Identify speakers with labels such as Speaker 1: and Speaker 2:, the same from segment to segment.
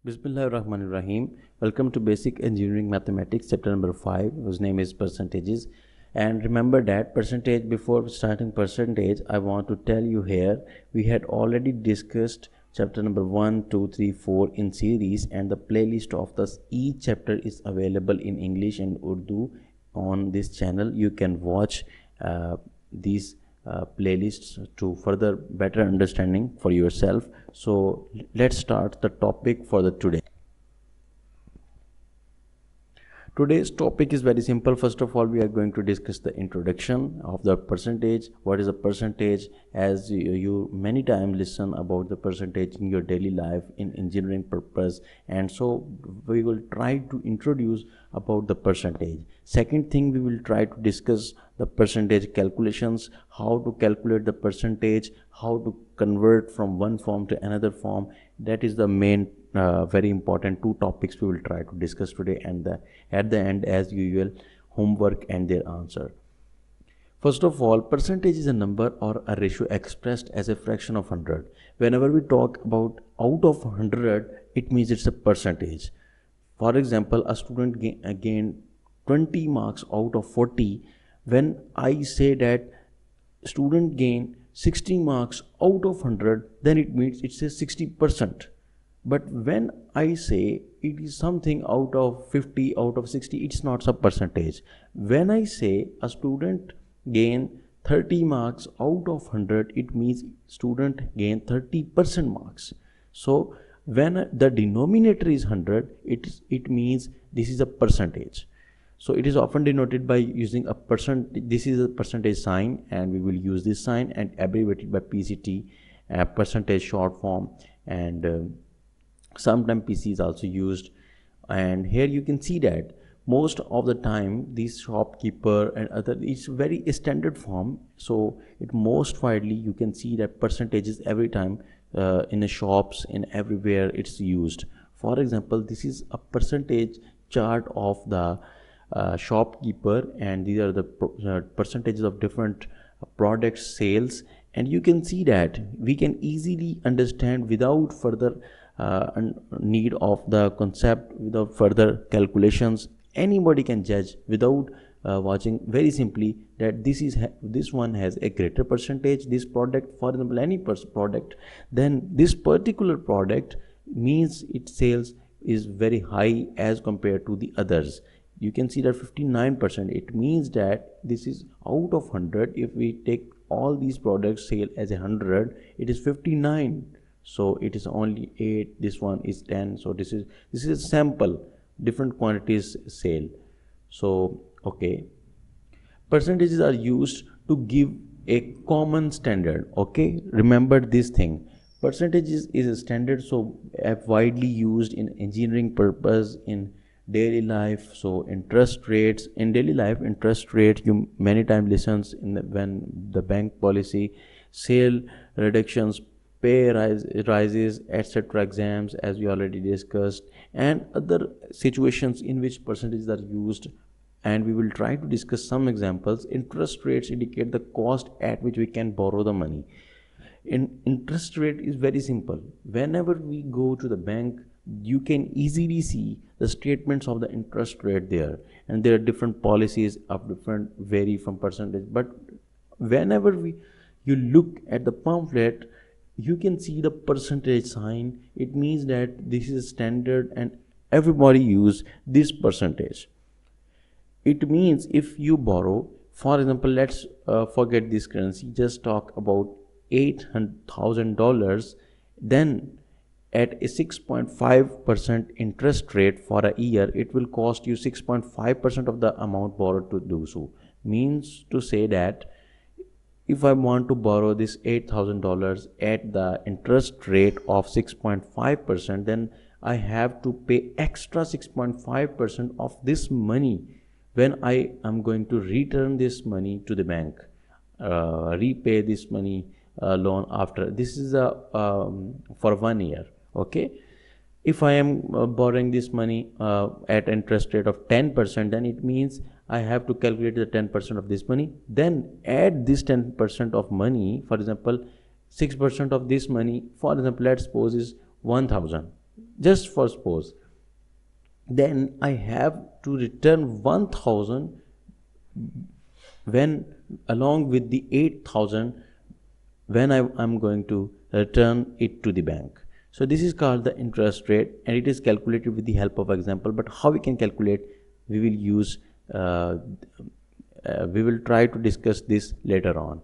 Speaker 1: Bismillahirrahmanirrahim. Welcome to Basic Engineering Mathematics, chapter number 5, whose name is percentages. And remember that percentage, before starting percentage, I want to tell you here, we had already discussed chapter number 1, 2, 3, 4 in series, and the playlist of each chapter is available in English and Urdu on this channel. You can watch these playlists to further better understanding for yourself. So let's start the topic for the today. Today's topic is very simple. First of all, we are going to discuss the introduction of the percentage. What is a percentage? As you many times listen about the percentage in your daily life in engineering purpose, and so we will try to introduce about the percentage. Second thing, we will try to discuss the percentage calculations, how to calculate the percentage, how to convert from one form to another form. That is the main very important two topics we will try to discuss today, and at the end, as usual, homework and their answer. First of all, percentage is a number or a ratio expressed as a fraction of 100. Whenever we talk about out of 100, it means it's a percentage. For example, a student gained 20 marks out of 40. When I say that student gained 60 marks out of 100, then it means it's a 60%. But when I say it is something out of 50, out of 60, it's not a percentage. When I say a student gained 30 marks out of 100, it means student gained 30% marks. So when the denominator is 100, it means this is a percentage. So it is often denoted by using a percent. This is a percentage sign, and we will use this sign and abbreviated by PCT, percentage short form, and sometimes PC is also used. And here you can see that most of the time this shopkeeper and other, it's very standard form. So it most widely you can see that percentages every time in the shops, in everywhere it's used. For example, this is a percentage chart of the shopkeeper, and these are the percentages of different product sales, and you can see that we can easily understand without further need of the concept, without further calculations. Anybody can judge without watching very simply that this one has a greater percentage, this product, for example any product, then this particular product means its sales is very high as compared to the others. You can see that 59%, it means that this is out of 100. If we take all these products sale as 100, it is 59. So it is only 8, this one is 10. So this is a sample, different quantities sale. So okay, percentages are used to give a common standard. Okay, remember this thing. Percentages is a standard, so widely used in engineering purpose, in daily life. So interest rates in daily life, interest rate you many times listens in when the bank policy, sale reductions, pay rises, etc. exams, as we already discussed, and other situations in which percentages are used, and we will try to discuss some examples. Interest rates indicate the cost at which we can borrow the money. Interest rate is very simple. Whenever we go to the bank, you can easily see the statements of the interest rate there, and there are different policies of different vary from percentage. But whenever you look at the pamphlet, you can see the percentage sign. It means that this is standard and everybody use this percentage. It means if you borrow, for example, let's forget this currency, just talk about $800,000, then at a 6.5% interest rate for a year, it will cost you 6.5% of the amount borrowed to do so. Means to say that if I want to borrow this $8,000 at the interest rate of 6.5%, then I have to pay extra 6.5% of this money when I am going to return this money to the bank, repay this money loan after. This is for 1 year. Okay, If I am borrowing this money at interest rate of 10%, then it means I have to calculate the 10% of this money, then add this 10% of money. For example, 6% of this money, for example, let's suppose is 1000, just for suppose, then I have to return 1000 when along with the 8000 when I'm going to return it to the bank. So this is called the interest rate, and it is calculated with the help of example. But how we can calculate, we will use we will try to discuss this later on.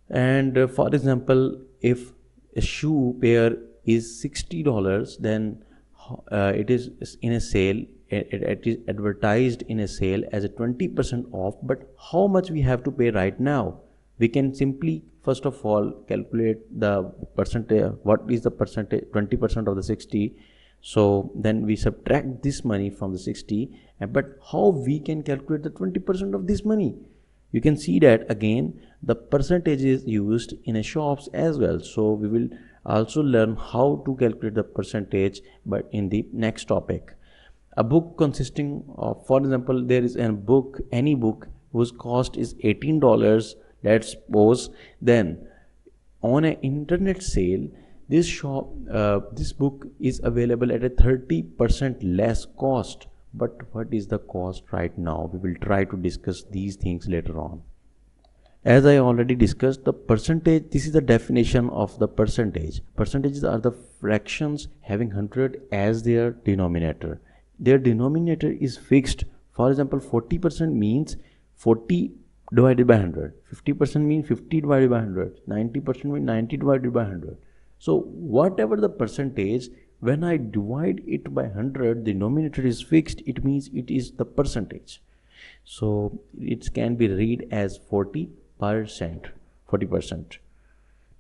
Speaker 1: And for example, if a shoe pair is $60, then it is in a sale, it is advertised in a sale as a 20% off. But how much we have to pay right now? We can simply first of all calculate the percentage. What is the percentage? 20% of the 60. So then we subtract this money from the 60. But how we can calculate the 20% of this money? You can see that again the percentage is used in a shops as well. So we will also learn how to calculate the percentage, but in the next topic. A book consisting of, for example, there is a book, any book whose cost is $18, let's suppose, then on an internet sale, this book is available at a 30% less cost. But what is the cost right now? We will try to discuss these things later on. As I already discussed, the percentage, this is the definition of the percentage. Percentages are the fractions having 100 as their denominator. Their denominator is fixed. For example, 40% means 40 divided by 100. 50% means 50 divided by 100. 90% means 90 divided by 100. So whatever the percentage, when I divide it by 100, the denominator is fixed. It means it is the percentage. So it can be read as 40%.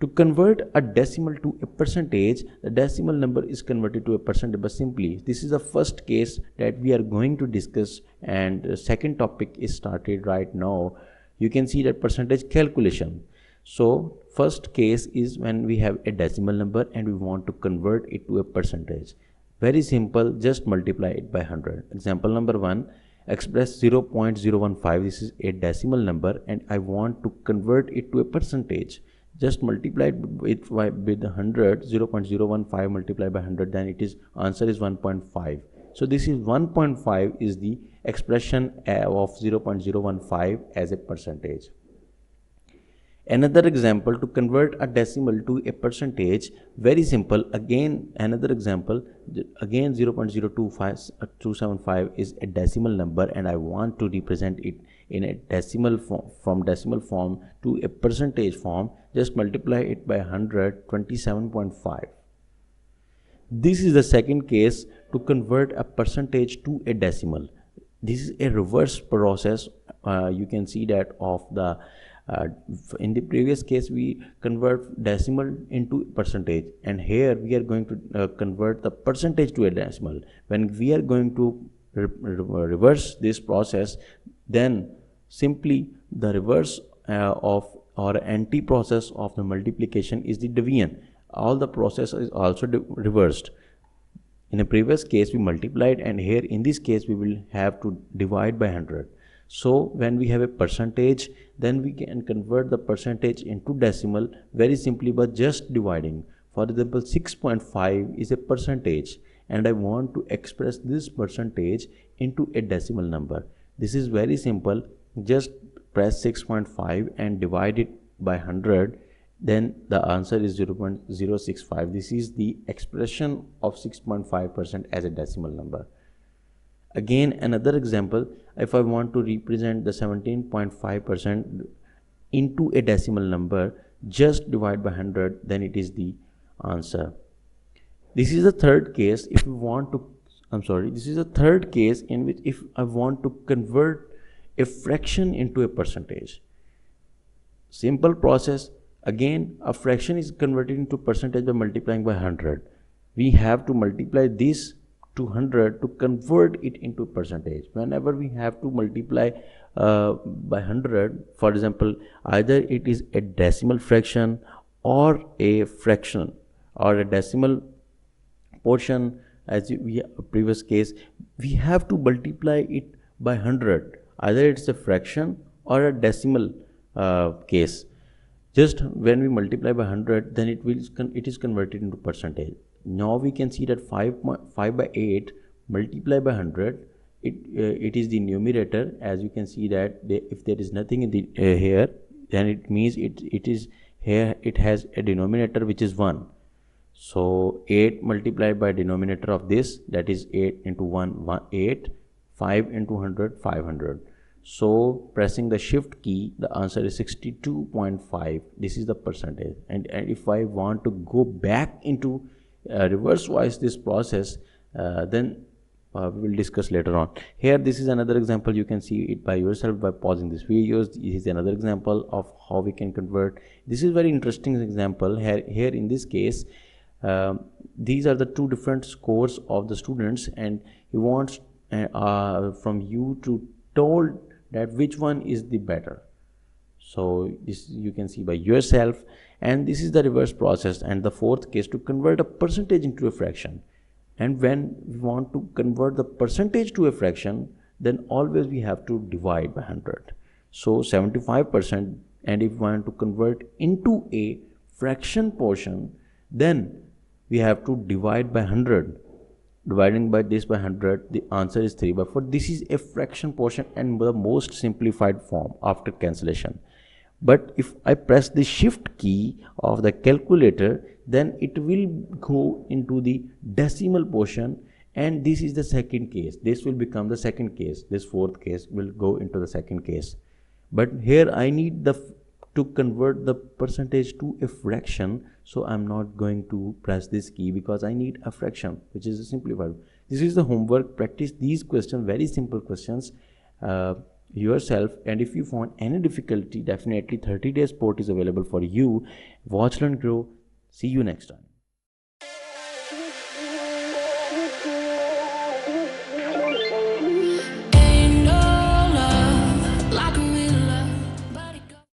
Speaker 1: To convert a decimal to a percentage, the decimal number is converted to a percentage. But simply, this is the first case that we are going to discuss, and the second topic is started right now. You can see that percentage calculation. So first case is when we have a decimal number and we want to convert it to a percentage. Very simple, just multiply it by 100. Example number 1, express 0.015. This is a decimal number and I want to convert it to a percentage. Just multiply it with 100. 0.015 multiplied by 100, then it is answer is 1.5. So this is 1.5 is the expression of 0.015 as a percentage. Another example, to convert a decimal to a percentage, very simple. Again, another example, again 0.0275 is a decimal number and I want to represent it in a decimal form, from decimal form to a percentage form. Just multiply it by 100, 27.5. This is the second case, to convert a percentage to a decimal. This is a reverse process. You can see that of the in the previous case we convert decimal into percentage, and here we are going to convert the percentage to a decimal. When we are going to reverse this process, then simply the reverse of or anti-process of the multiplication is the division. All the process is also reversed. In a previous case we multiplied, and here in this case we will have to divide by 100. So when we have a percentage, then we can convert the percentage into decimal very simply by just dividing. For example, 6.5 is a percentage and I want to express this percentage into a decimal number. This is very simple. Just press 6.5 and divide it by 100. Then the answer is 0.065. This is the expression of 6.5% as a decimal number. Again, another example, if I want to represent the 17.5% into a decimal number, just divide by 100, then it is the answer. This is the third case. If we want to, this is the third case in which if I want to convert a fraction into a percentage. Simple process. Again, a fraction is converted into percentage by multiplying by 100. We have to multiply this to 100 to convert it into percentage. Whenever we have to multiply by 100, for example, either it is a decimal fraction or a fraction or a decimal portion, as we previous case, we have to multiply it by 100. Either it's a fraction or a decimal case. Just when we multiply by 100, then it is converted into percentage. Now we can see that 5 by 8 multiply by 100, it is the numerator. As you can see that if there is nothing in the here, then it means it is here, it has a denominator which is 1. So 8 multiplied by denominator of this, that is 8 into 1, 8, 5 into 100, 500. So pressing the shift key, the answer is 62.5. This is the percentage. And if I want to go back into reverse wise this process, then we will discuss later on. Here this is another example. You can see it by yourself by pausing this video. This is another example of how we can convert. This is very interesting example. Here in this case, these are the two different scores of the students, and he wants from you to told that which one is the better. So this you can see by yourself, and this is the reverse process. And the fourth case, to convert a percentage into a fraction. And when we want to convert the percentage to a fraction, then always we have to divide by 100. So 75%, and if we want to convert into a fraction portion, then we have to divide by 100. Dividing by this by 100, the answer is 3 by 4. This is a fraction portion and the most simplified form after cancellation. But if I press the shift key of the calculator, then it will go into the decimal portion, and this is the second case. This will become the second case. This fourth case will go into the second case. But here I need to convert the percentage to a fraction, so I'm not going to press this key because I need a fraction, which is a simplified. This is the homework. Practice these questions, very simple questions yourself, and if you found any difficulty, definitely 30 days support is available for you. Watch, learn, grow. See you next time.